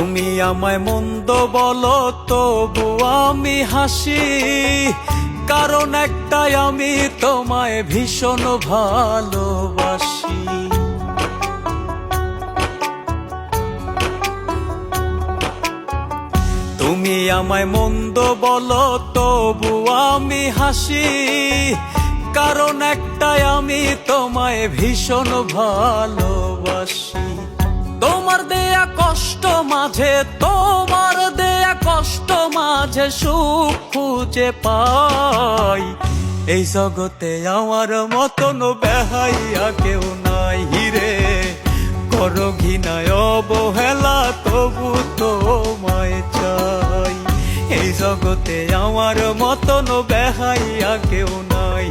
তুমি আমায় মন্দ বলো তবু আমি হাসি, কারণ একটাই আমি তোমায় ভীষণ ভালোবাসি। তুমি আমায় মন্দ বলো তবু আমি হাসি, কারণ একটাই আমি তোমায় ভীষণ ভালোবাসি। তোমার দেয়া কষ্ট মাঝে, তোমার দেয়া কষ্ট মাঝে সুখ খুঁজে পাই। এই জগতে আমার মতন বেহাইয়া কেউ নাই রে, করো ঘৃণায় অবহেলা তবু তোমায় চাই। এই জগতে আমার মতন বেহাইয়া কেউ নাই